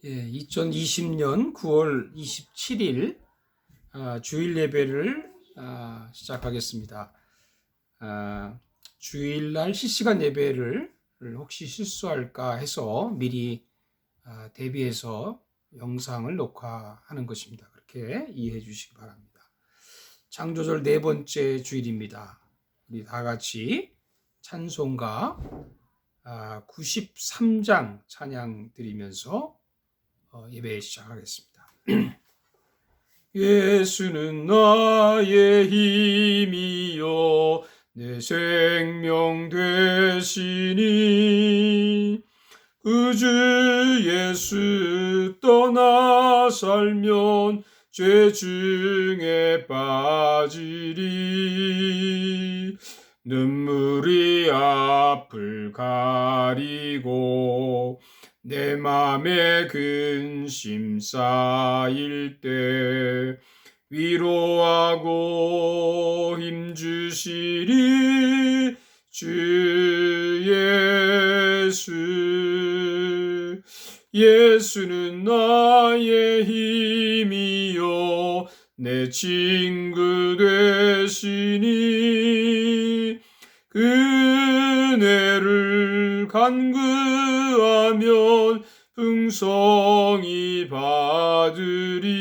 2020년 9월 27일 주일 예배를 시작하겠습니다. 주일날 실시간 예배를 혹시 실수할까 해서 미리 대비해서 영상을 녹화하는 것입니다. 그렇게 이해해 주시기 바랍니다. 창조절 네 번째 주일입니다. 우리 다 같이 찬송가 93장 찬양 드리면서 예배 시작하겠습니다. 예수는 나의 힘이요 내 생명 되시니 그 주 예수 떠나 살면 죄 중에 빠지리 눈물이 앞을 가리고 내 맘에 근심 쌓일 때 위로하고 힘주시리 주 예수. 예수는 나의 힘이요 내 친구 되시니 그네를 간구하면 풍성히 받으리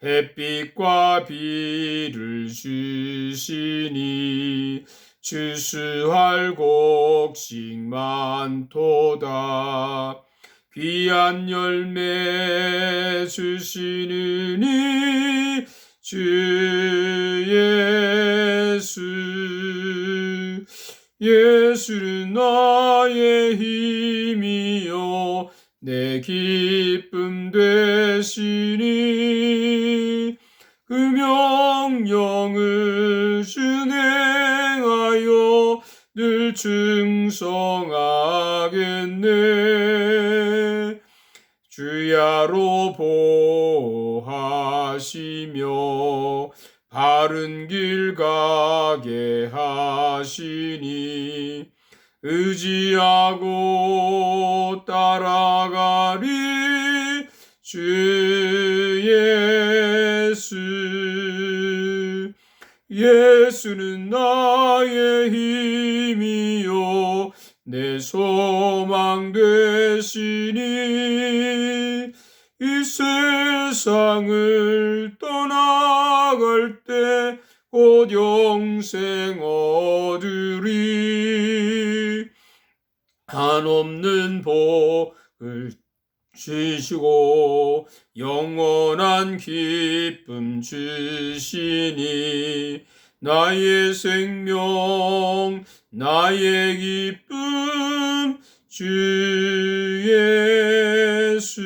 햇빛과 비를 주시니 추수할 곡식 많도다 귀한 열매 주시느니 주 예수. 예수는 나의 힘이요 내 기쁨 되시니 그 명령을 준행하여 늘 충성하겠네. 주야로 보호하시며 바른 길 가게 하시니 의지하고 따라가리 주 예수. 예수는 나의 힘이요 내 소망 되시니 이 세상을 떠나갈 때 곧 영생 얻으리 한없는 복을 주시고 영원한 기쁨 주시니 나의 생명 나의 기쁨 주 예수.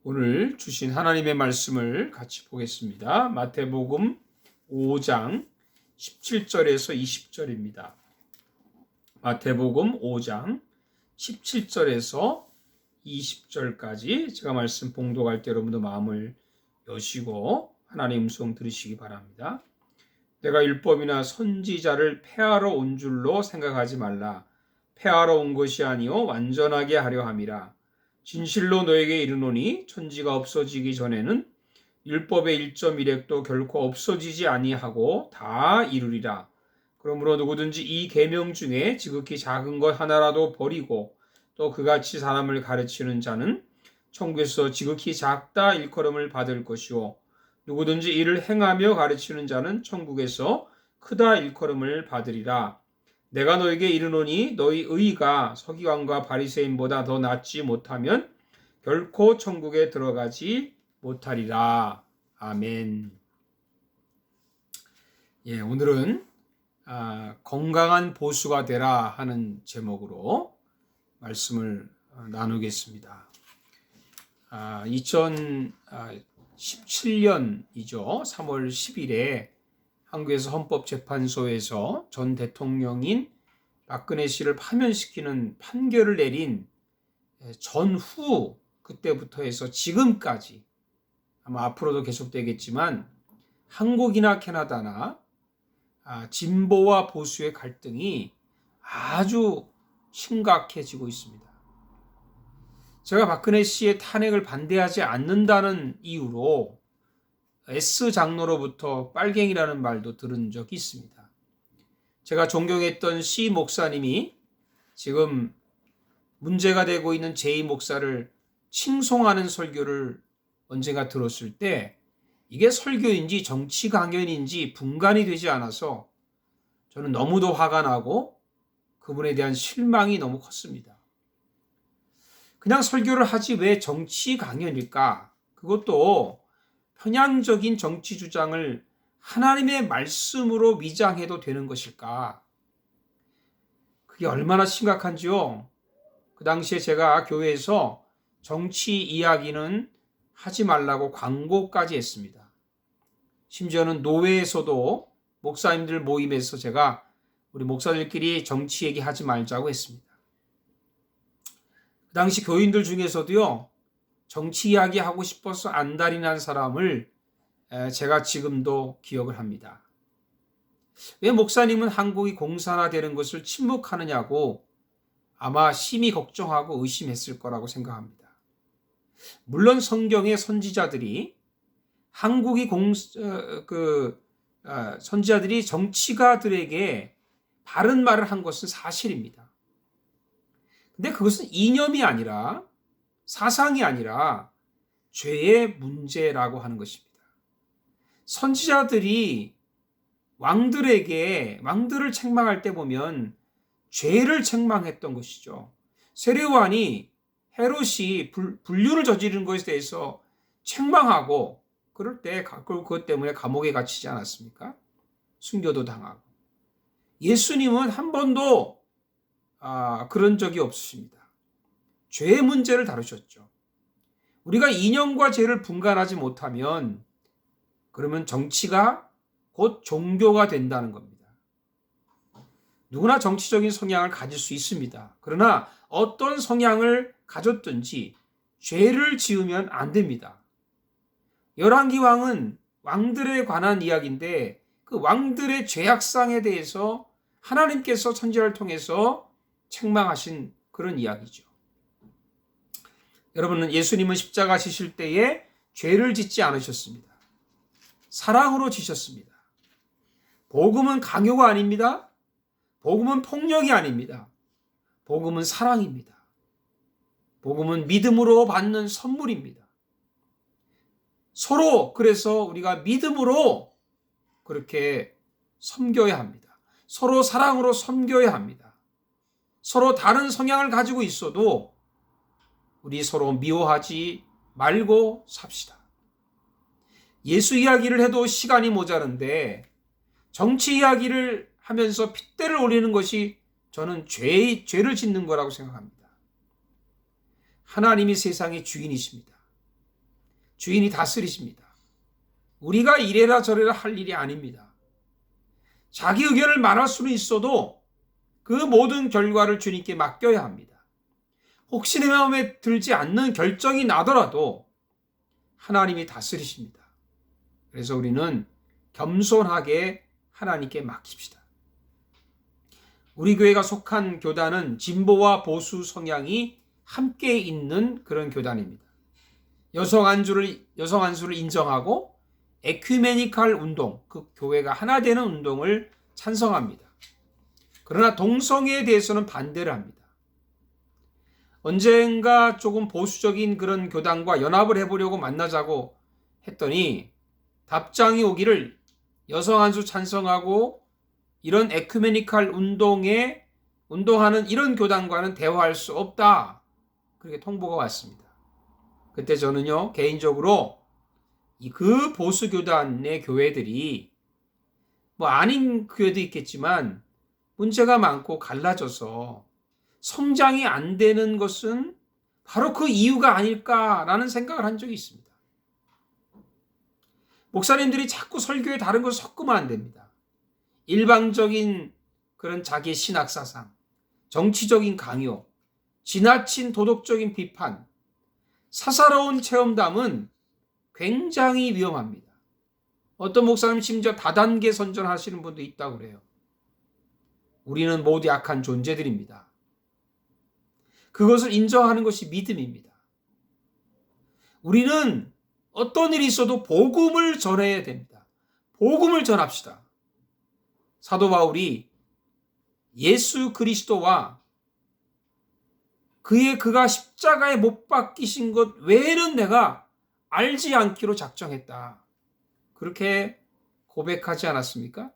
오늘 주신 하나님의 말씀을 같이 보겠습니다. 마태복음 5장 17절에서 20절입니다. 마태복음 5장 17절에서 20절까지 제가 말씀 봉독할 때 여러분도 마음을 여시고 하나님의 음성 들으시기 바랍니다. 내가 율법이나 선지자를 폐하러 온 줄로 생각하지 말라. 폐하러 온 것이 아니요 완전하게 하려 함이라. 진실로 너에게 이르노니 천지가 없어지기 전에는 율법의 1.1획도 결코 없어지지 아니하고 다 이루리라. 그러므로 누구든지 이 계명 중에 지극히 작은 것 하나라도 버리고 또 그같이 사람을 가르치는 자는 천국에서 지극히 작다 일컬음을 받을 것이요 누구든지 이를 행하며 가르치는 자는 천국에서 크다 일컬음을 받으리라. 내가 너에게 이르노니 너희 의가 서기관과 바리새인보다 더 낫지 못하면 결코 천국에 들어가지 못하리라. 아멘. 오늘은 건강한 보수가 되라 하는 제목으로 말씀을 나누겠습니다. 2017년이죠. 3월 10일에 한국에서 헌법재판소에서 전 대통령인 박근혜 씨를 파면시키는 판결을 내린 전후 그때부터 해서 지금까지 아마 앞으로도 계속되겠지만 한국이나 캐나다나 진보와 보수의 갈등이 아주 심각해지고 있습니다. 제가 박근혜 씨의 탄핵을 반대하지 않는다는 이유로 S 장로로부터 빨갱이라는 말도 들은 적이 있습니다. 제가 존경했던 C 목사님이 지금 문제가 되고 있는 J 목사를 칭송하는 설교를 언젠가 들었을 때 이게 설교인지 정치 강연인지 분간이 되지 않아서 저는 너무도 화가 나고 그분에 대한 실망이 너무 컸습니다. 그냥 설교를 하지 왜 정치 강연일까? 그것도 편향적인 정치 주장을 하나님의 말씀으로 위장해도 되는 것일까? 그게 얼마나 심각한지요. 그 당시에 제가 교회에서 정치 이야기는 하지 말라고 광고까지 했습니다. 심지어는 노회에서도 목사님들 모임에서 제가 우리 목사들끼리 정치 얘기하지 말자고 했습니다. 그 당시 교인들 중에서도요, 정치 이야기 하고 싶어서 안달이 난 사람을 제가 지금도 기억을 합니다. 왜 목사님은 한국이 공산화되는 것을 침묵하느냐고 아마 심히 걱정하고 의심했을 거라고 생각합니다. 물론 성경의 선지자들이 선지자들이 정치가들에게 바른 말을 한 것은 사실입니다. 근데 그것은 이념이 아니라 사상이 아니라 죄의 문제라고 하는 것입니다. 선지자들이 왕들을 책망할 때 보면 죄를 책망했던 것이죠. 세례요한이 헤롯이 불륜을 저지른 것에 대해서 책망하고 그럴 때 그것 때문에 감옥에 갇히지 않았습니까? 순교도 당하고. 예수님은 한 번도 그런 적이 없으십니다. 죄의 문제를 다루셨죠. 우리가 이념과 죄를 분간하지 못하면 그러면 정치가 곧 종교가 된다는 겁니다. 누구나 정치적인 성향을 가질 수 있습니다. 그러나 어떤 성향을 가졌든지 죄를 지으면 안 됩니다. 열왕기왕은 왕들에 관한 이야기인데 그 왕들의 죄악상에 대해서 하나님께서 선지자를 통해서 책망하신 그런 이야기죠. 여러분은 예수님은 십자가 지실 때에 죄를 짓지 않으셨습니다. 사랑으로 지셨습니다. 복음은 강요가 아닙니다. 복음은 폭력이 아닙니다. 복음은 사랑입니다. 복음은 믿음으로 받는 선물입니다. 서로 그래서 우리가 믿음으로 그렇게 섬겨야 합니다. 서로 사랑으로 섬겨야 합니다. 서로 다른 성향을 가지고 있어도 우리 서로 미워하지 말고 삽시다. 예수 이야기를 해도 시간이 모자른데 정치 이야기를 하면서 핏대를 올리는 것이 저는 죄를 짓는 거라고 생각합니다. 하나님이 세상의 주인이십니다. 주인이 다스리십니다. 우리가 이래라 저래라 할 일이 아닙니다. 자기 의견을 말할 수는 있어도 그 모든 결과를 주님께 맡겨야 합니다. 혹시 내 마음에 들지 않는 결정이 나더라도 하나님이 다스리십니다. 그래서 우리는 겸손하게 하나님께 맡깁시다. 우리 교회가 속한 교단은 진보와 보수 성향이 함께 있는 그런 교단입니다. 여성 안수를 인정하고 에큐메니칼 운동, 그 교회가 하나 되는 운동을 찬성합니다. 그러나 동성애에 대해서는 반대를 합니다. 언젠가 조금 보수적인 그런 교단과 연합을 해보려고 만나자고 했더니 답장이 오기를 여성 안수 찬성하고 이런 에큐메니칼 운동하는 이런 교단과는 대화할 수 없다. 그렇게 통보가 왔습니다. 그때 저는요, 개인적으로 그 보수 교단의 교회들이 아닌 교회도 있겠지만 문제가 많고 갈라져서 성장이 안 되는 것은 바로 그 이유가 아닐까라는 생각을 한 적이 있습니다. 목사님들이 자꾸 설교에 다른 것을 섞으면 안 됩니다. 일방적인 그런 자기의 신학 사상, 정치적인 강요, 지나친 도덕적인 비판, 사사로운 체험담은 굉장히 위험합니다. 어떤 목사님 심지어 다단계 선전하시는 분도 있다고 그래요. 우리는 모두 약한 존재들입니다. 그것을 인정하는 것이 믿음입니다. 우리는 어떤 일이 있어도 복음을 전해야 됩니다. 복음을 전합시다. 사도 바울이 예수 그리스도와 그가 십자가에 못 박히신 것 외에는 내가 알지 않기로 작정했다. 그렇게 고백하지 않았습니까?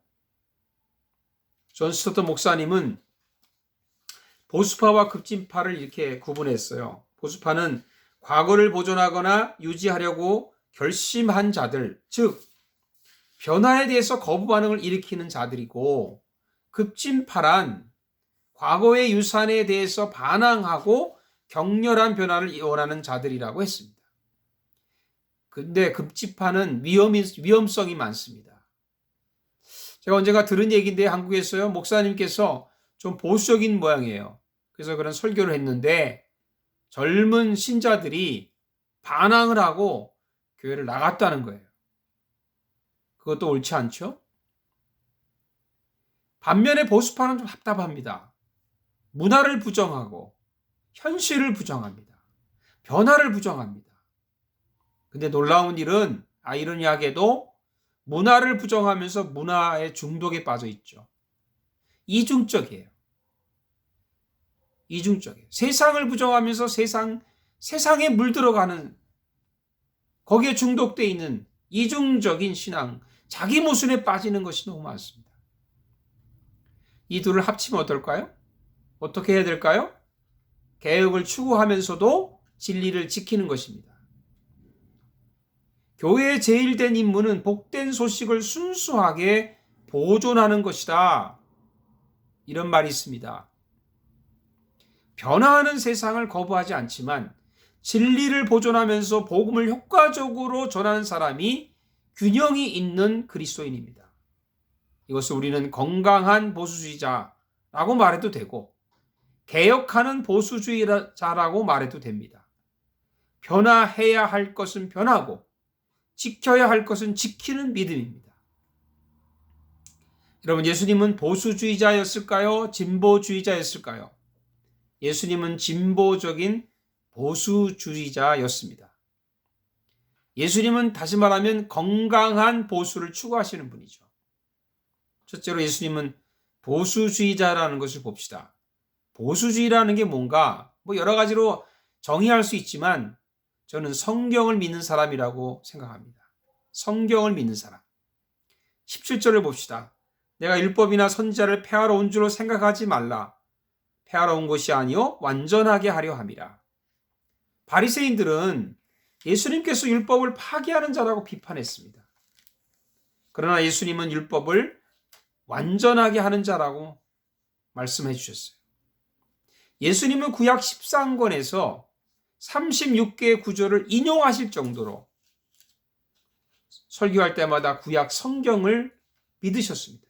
존 스토트 목사님은 보수파와 급진파를 이렇게 구분했어요. 보수파는 과거를 보존하거나 유지하려고 결심한 자들, 즉 변화에 대해서 거부 반응을 일으키는 자들이고, 급진파란 과거의 유산에 대해서 반항하고 격렬한 변화를 원하는 자들이라고 했습니다. 근데 급진파는 위험성이 많습니다. 제가 언젠가 들은 얘기인데 한국에서요, 목사님께서 좀 보수적인 모양이에요. 그래서 그런 설교를 했는데 젊은 신자들이 반항을 하고 교회를 나갔다는 거예요. 그것도 옳지 않죠? 반면에 보수파는 좀 답답합니다. 문화를 부정하고 현실을 부정합니다. 변화를 부정합니다. 근데 놀라운 일은 아이러니하게도 문화를 부정하면서 문화의 중독에 빠져 있죠. 이중적이에요. 세상을 부정하면서 세상에 물들어가는, 거기에 중독되어 있는 이중적인 신앙, 자기 모순에 빠지는 것이 너무 많습니다. 이 둘을 합치면 어떨까요? 어떻게 해야 될까요? 개혁을 추구하면서도 진리를 지키는 것입니다. 교회의 제일 된 임무는 복된 소식을 순수하게 보존하는 것이다. 이런 말이 있습니다. 변화하는 세상을 거부하지 않지만 진리를 보존하면서 복음을 효과적으로 전하는 사람이 균형이 있는 그리스도인입니다. 이것을 우리는 건강한 보수주의자라고 말해도 되고 개혁하는 보수주의자라고 말해도 됩니다. 변화해야 할 것은 변하고 지켜야 할 것은 지키는 믿음입니다. 여러분, 예수님은 보수주의자였을까요? 진보주의자였을까요? 예수님은 진보적인 보수주의자였습니다. 예수님은 다시 말하면 건강한 보수를 추구하시는 분이죠. 첫째로 예수님은 보수주의자라는 것을 봅시다. 보수주의라는 게 뭔가 여러 가지로 정의할 수 있지만 저는 성경을 믿는 사람이라고 생각합니다. 성경을 믿는 사람. 17절을 봅시다. 내가 율법이나 선지자를 폐하러 온 줄로 생각하지 말라. 폐하러 온 것이 아니요 완전하게 하려 함이라. 바리새인들은 예수님께서 율법을 파기하는 자라고 비판했습니다. 그러나 예수님은 율법을 완전하게 하는 자라고 말씀해 주셨어요. 예수님은 구약 13권에서 36개의 구절을 인용하실 정도로 설교할 때마다 구약 성경을 믿으셨습니다.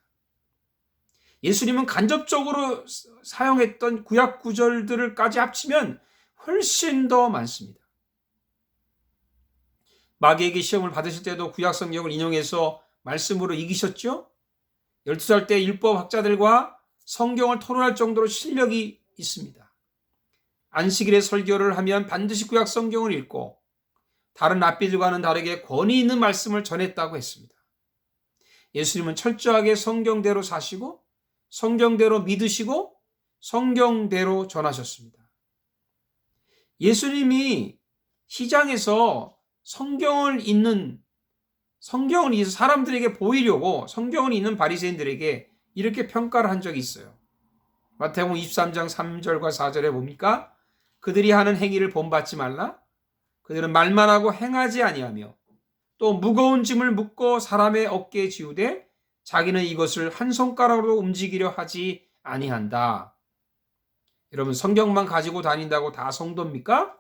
예수님은 간접적으로 사용했던 구약 구절들을까지 합치면 훨씬 더 많습니다. 마귀에게 시험을 받으실 때도 구약 성경을 인용해서 말씀으로 이기셨죠? 12살 때 율법 학자들과 성경을 토론할 정도로 실력이 있습니다. 안식일에 설교를 하면 반드시 구약 성경을 읽고 다른 랍비들과는 다르게 권위 있는 말씀을 전했다고 했습니다. 예수님은 철저하게 성경대로 사시고 성경대로 믿으시고 성경대로 전하셨습니다. 예수님이 시장에서 성경을 읽는 사람들에게 보이려고 성경을 읽는 바리새인들에게 이렇게 평가를 한 적이 있어요. 마태복음 23장 3절과 4절에 봅니까? 그들이 하는 행위를 본받지 말라. 그들은 말만 하고 행하지 아니하며 또 무거운 짐을 묶고 사람의 어깨에 지우되 자기는 이것을 한 손가락으로 움직이려 하지 아니한다. 여러분, 성경만 가지고 다닌다고 다 성도입니까?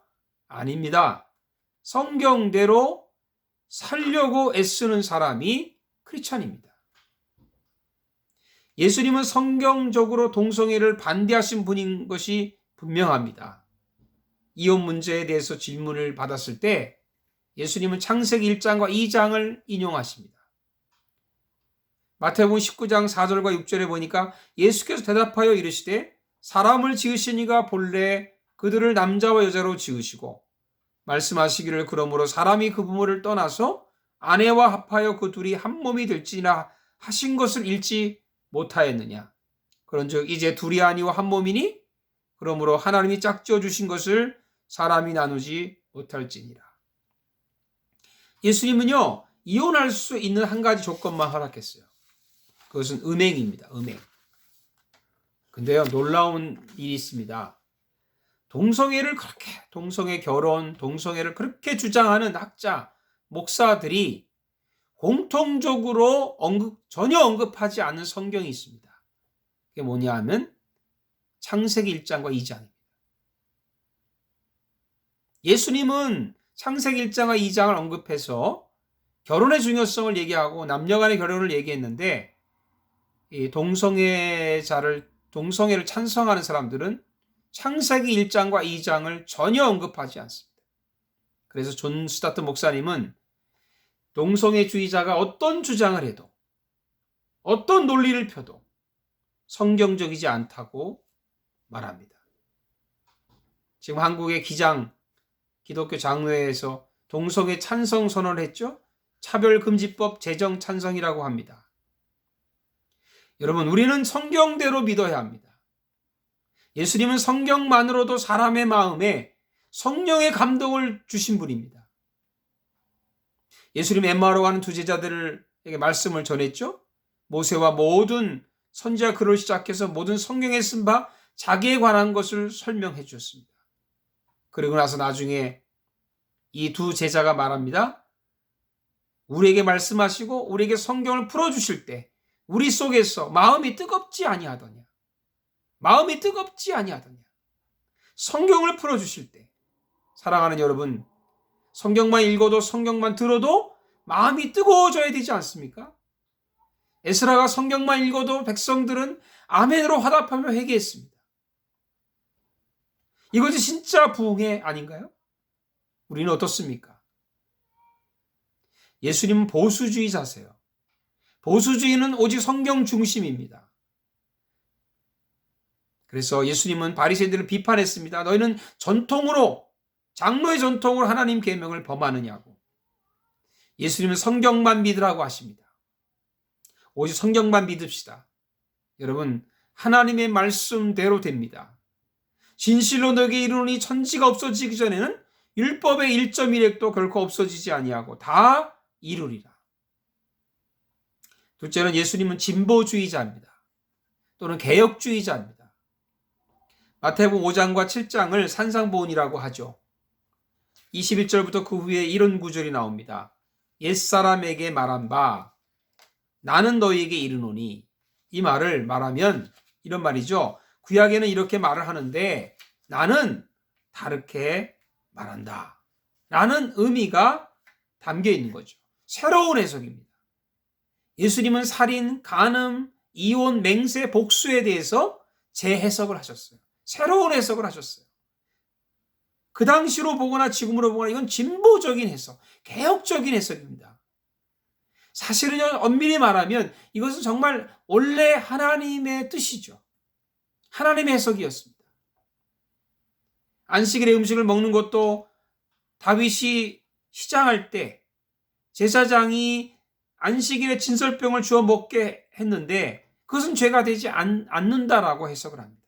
아닙니다. 성경대로 살려고 애쓰는 사람이 크리스찬입니다. 예수님은 성경적으로 동성애를 반대하신 분인 것이 분명합니다. 이혼 문제에 대해서 질문을 받았을 때 예수님은 창세기 1장과 2장을 인용하십니다. 마태복음 19장 4절과 6절에 보니까 예수께서 대답하여 이르시되 사람을 지으신 이가 본래 그들을 남자와 여자로 지으시고 말씀하시기를 그러므로 사람이 그 부모를 떠나서 아내와 합하여 그 둘이 한 몸이 될지나 하신 것을 읽지 못하였느냐. 그런즉 이제 둘이 아니요 한 몸이니 그러므로 하나님이 짝지어 주신 것을 사람이 나누지 못할지니라. 예수님은요, 이혼할 수 있는 한 가지 조건만 허락했어요. 그것은 음행입니다. 음행. 근데요, 놀라운 일이 있습니다. 동성애 결혼, 동성애를 그렇게 주장하는 학자, 목사들이 공통적으로 전혀 언급하지 않는 성경이 있습니다. 그게 뭐냐 하면 창세기 1장과 2장입니다. 예수님은 창세기 1장과 2장을 언급해서 결혼의 중요성을 얘기하고 남녀 간의 결혼을 얘기했는데, 이 동성애를 찬성하는 사람들은 창세기 1장과 2장을 전혀 언급하지 않습니다. 그래서 존 스타트 목사님은 동성애주의자가 어떤 주장을 해도, 어떤 논리를 펴도 성경적이지 않다고 말합니다. 지금 한국의 기독교 장로회에서 동성애 찬성 선언을 했죠. 차별금지법 제정 찬성이라고 합니다. 여러분, 우리는 성경대로 믿어야 합니다. 예수님은 성경만으로도 사람의 마음에 성령의 감동을 주신 분입니다. 예수님 엠마오로 가는 두 제자들에게 말씀을 전했죠. 모세와 모든 선지자 글을 시작해서 모든 성경에 쓴 바 자기에 관한 것을 설명해 주셨습니다. 그리고 나서 나중에 이 두 제자가 말합니다. 우리에게 말씀하시고 우리에게 성경을 풀어주실 때 우리 속에서 마음이 뜨겁지 아니하더냐. 마음이 뜨겁지 아니하더냐. 성경을 풀어주실 때, 사랑하는 여러분, 성경만 읽어도 성경만 들어도 마음이 뜨거워져야 되지 않습니까? 에스라가 성경만 읽어도 백성들은 아멘으로 화답하며 회개했습니다. 이것이 진짜 부흥회 아닌가요? 우리는 어떻습니까? 예수님은 보수주의자세요. 보수주의는 오직 성경 중심입니다. 그래서 예수님은 바리새인들을 비판했습니다. 너희는 장로의 전통으로 하나님 계명을 범하느냐고. 예수님은 성경만 믿으라고 하십니다. 오직 성경만 믿읍시다. 여러분, 하나님의 말씀대로 됩니다. 진실로 너에게 이르노니 천지가 없어지기 전에는 율법의 1.1획도 결코 없어지지 아니하고 다 이루리라. 둘째는 예수님은 진보주의자입니다. 또는 개혁주의자입니다. 마태복음 5장과 7장을 산상보훈이라고 하죠. 21절부터 그 후에 이런 구절이 나옵니다. 옛사람에게 말한 바 나는 너희에게 이르노니. 이 말을 말하면 이런 말이죠. 구약에는 이렇게 말을 하는데 나는 다르게 말한다. 라는 의미가 담겨 있는 거죠. 새로운 해석입니다. 예수님은 살인, 간음, 이혼, 맹세, 복수에 대해서 재해석을 하셨어요. 새로운 해석을 하셨어요. 그 당시로 보거나 지금으로 보거나 이건 진보적인 해석, 개혁적인 해석입니다. 사실은 엄밀히 말하면 이것은 정말 원래 하나님의 뜻이죠. 하나님의 해석이었습니다. 안식일에 음식을 먹는 것도 다윗이 시장할 때 제사장이 안식일에 진설병을 주워 먹게 했는데 그것은 죄가 되지 않는다라고 해석을 합니다.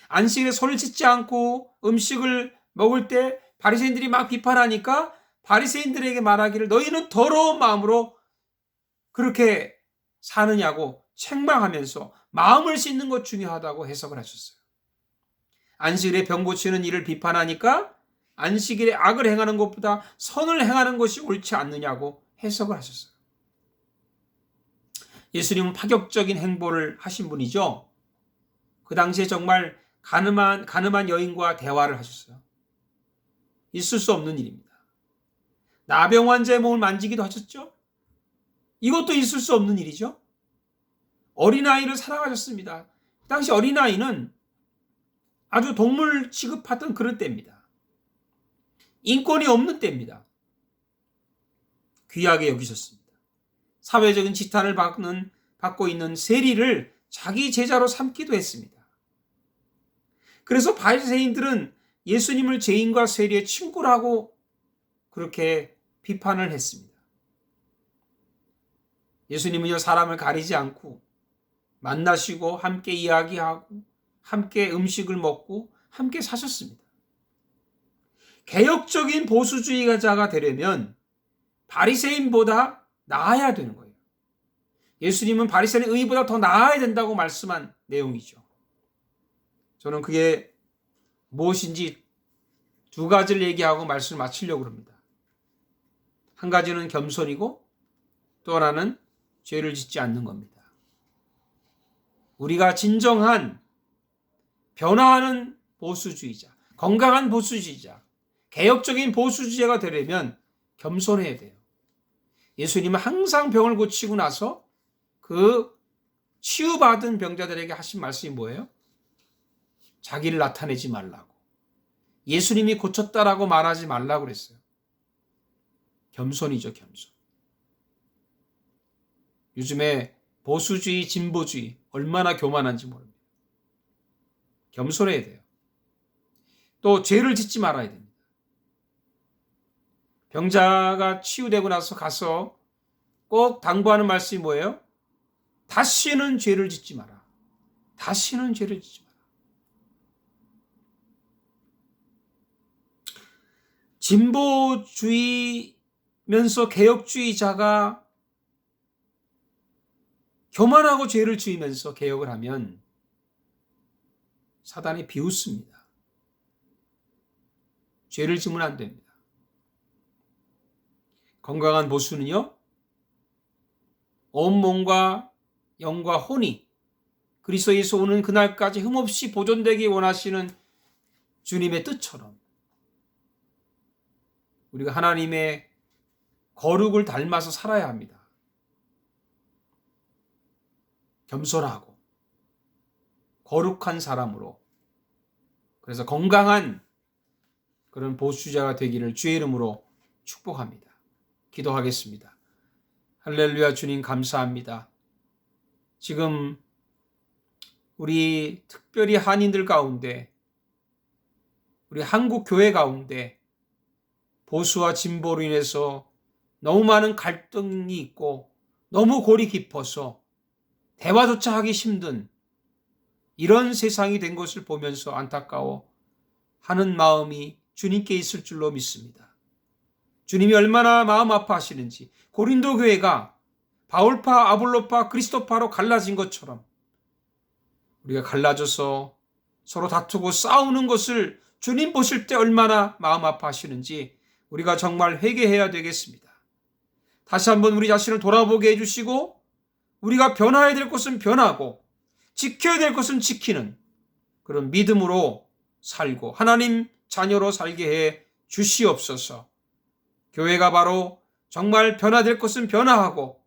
안식일에 손을 씻지 않고 음식을 먹을 때 바리새인들이 막 비판하니까 바리새인들에게 말하기를 너희는 더러운 마음으로 그렇게 사느냐고 책망하면서 마음을 씻는 것 중요하다고 해석을 하셨어요. 안식일에 병 고치는 일을 비판하니까 안식일에 악을 행하는 것보다 선을 행하는 것이 옳지 않느냐고 해석을 하셨어요. 예수님은 파격적인 행보를 하신 분이죠. 그 당시에 정말 가늠한 여인과 대화를 하셨어요. 있을 수 없는 일입니다. 나병 환자의 몸을 만지기도 하셨죠. 이것도 있을 수 없는 일이죠. 어린아이를 사랑하셨습니다. 그 당시 어린아이는 아주 동물 취급하던 그런 때입니다. 인권이 없는 때입니다. 귀하게 여기셨습니다. 사회적인 지탄을 받고 있는 세리를 자기 제자로 삼기도 했습니다. 그래서 바리새인들은 예수님을 죄인과 세리의 친구라고 그렇게 비판을 했습니다. 예수님은요, 사람을 가리지 않고 만나시고 함께 이야기하고 함께 음식을 먹고 함께 사셨습니다. 개혁적인 보수주의자가 되려면 바리새인보다 나아야 되는 거예요. 예수님은 바리새인의 의보다 더 나아야 된다고 말씀한 내용이죠. 저는 그게 무엇인지 두 가지를 얘기하고 말씀을 마치려고 합니다. 한 가지는 겸손이고 또 하나는 죄를 짓지 않는 겁니다. 우리가 진정한 변화하는 보수주의자, 건강한 보수주의자, 개혁적인 보수주의자가 되려면 겸손해야 돼요. 예수님은 항상 병을 고치고 나서 그 치유받은 병자들에게 하신 말씀이 뭐예요? 자기를 나타내지 말라고. 예수님이 고쳤다라고 말하지 말라고 그랬어요. 겸손이죠, 겸손. 요즘에 보수주의, 진보주의 얼마나 교만한지 모릅니다. 겸손해야 돼요. 또 죄를 짓지 말아야 됩니다. 병자가 치유되고 나서 가서 꼭 당부하는 말씀이 뭐예요? 다시는 죄를 짓지 마라. 다시는 죄를 짓지 마라. 진보주의면서 개혁주의자가 교만하고 죄를 지으면서 개혁을 하면 사단이 비웃습니다. 죄를 지으면 안 됩니다. 건강한 보수는요, 온몸과 영과 혼이 그리스도에서 오는 그날까지 흠없이 보존되기 원하시는 주님의 뜻처럼 우리가 하나님의 거룩을 닮아서 살아야 합니다. 겸손하고 거룩한 사람으로, 그래서 건강한 그런 보수자가 되기를 주의 이름으로 축복합니다. 기도하겠습니다. 할렐루야. 주님 감사합니다. 지금 우리 특별히 한인들 가운데, 우리 한국 교회 가운데 보수와 진보로 인해서 너무 많은 갈등이 있고 너무 골이 깊어서 대화조차 하기 힘든 이런 세상이 된 것을 보면서 안타까워 하는 마음이 주님께 있을 줄로 믿습니다. 주님이 얼마나 마음 아파하시는지, 고린도 교회가 바울파, 아볼로파, 그리스도파로 갈라진 것처럼 우리가 갈라져서 서로 다투고 싸우는 것을 주님 보실 때 얼마나 마음 아파하시는지 우리가 정말 회개해야 되겠습니다. 다시 한번 우리 자신을 돌아보게 해주시고 우리가 변화해야 될 것은 변하고 지켜야 될 것은 지키는 그런 믿음으로 살고 하나님 자녀로 살게 해 주시옵소서. 교회가 바로 정말 변화될 것은 변화하고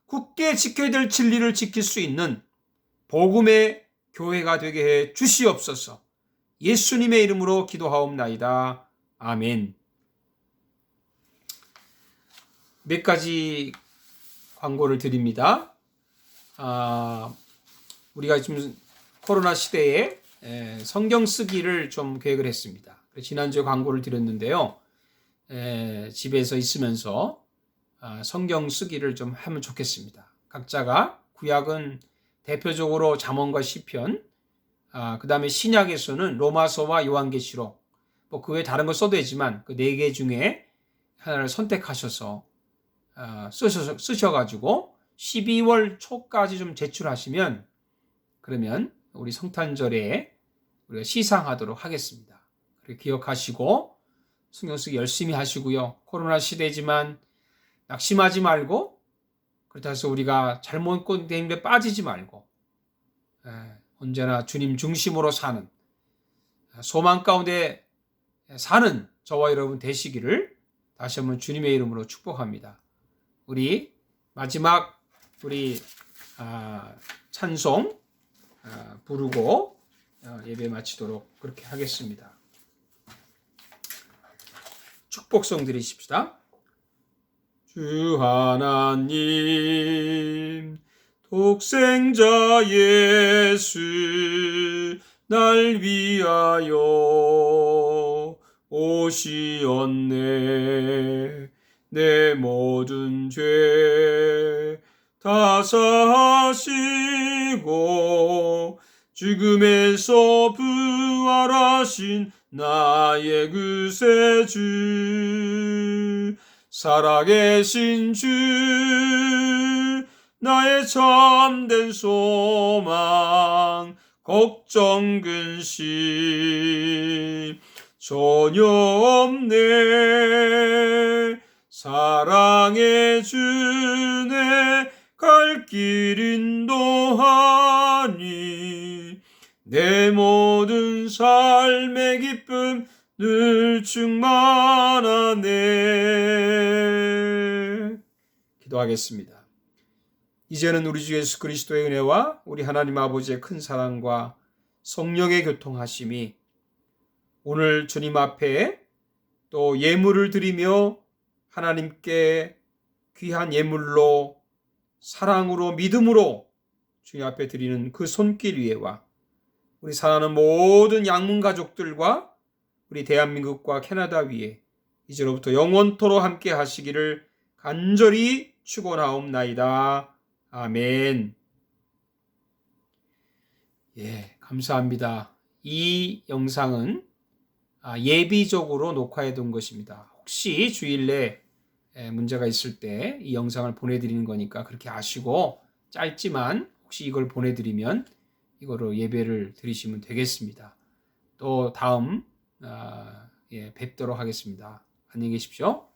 굳게 지켜야 될 진리를 지킬 수 있는 복음의 교회가 되게 해 주시옵소서. 예수님의 이름으로 기도하옵나이다. 아멘. 몇 가지 광고를 드립니다. 우리가 지금 코로나 시대에 성경 쓰기를 좀 계획을 했습니다. 지난주에 광고를 드렸는데요. 집에서 있으면서 성경 쓰기를 좀 하면 좋겠습니다. 각자가 구약은 대표적으로 잠언과 시편, 그 다음에 신약에서는 로마서와 요한계시록, 뭐 그 외에 다른 거 써도 되지만 그 4개 중에 하나를 선택하셔서 쓰셔가지고 12월 초까지 좀 제출하시면 그러면 우리 성탄절에 우리가 시상하도록 하겠습니다. 그렇게 기억하시고 성경 쓰기 열심히 하시고요. 코로나 시대지만 낙심하지 말고, 그렇다 해서 우리가 잘못된 데 빠지지 말고 언제나 주님 중심으로 사는, 소망 가운데 사는 저와 여러분 되시기를 다시 한번 주님의 이름으로 축복합니다. 우리 마지막 우리 찬송 부르고 예배 마치도록 그렇게 하겠습니다. 축복성 드리십시다. 주 하나님 독생자 예수 날 위하여 오시었네. 내 모든 죄 다 사하시고 죽음에서 부활하신 나의 구세주, 살아계신 주, 나의 참된 소망, 걱정 근심 전혀 없네. 사랑의 주네 갈 길 인도하니 내 모든 삶의 기쁨 늘 충만하네. 기도하겠습니다. 이제는 우리 주 예수 그리스도의 은혜와 우리 하나님 아버지의 큰 사랑과 성령의 교통하심이 오늘 주님 앞에 또 예물을 드리며 하나님께 귀한 예물로 사랑으로 믿음으로 주님 앞에 드리는 그 손길 위에와 우리 사랑하는 모든 양문 가족들과 우리 대한민국과 캐나다 위에 이제로부터 영원토록 함께 하시기를 간절히 축원하옵나이다. 아멘. 감사합니다. 이 영상은 예비적으로 녹화해 둔 것입니다. 혹시 주일에 문제가 있을 때 이 영상을 보내드리는 거니까 그렇게 아시고, 짧지만 혹시 이걸 보내드리면 이거로 예배를 드리시면 되겠습니다. 또 다음 뵙도록 하겠습니다. 안녕히 계십시오.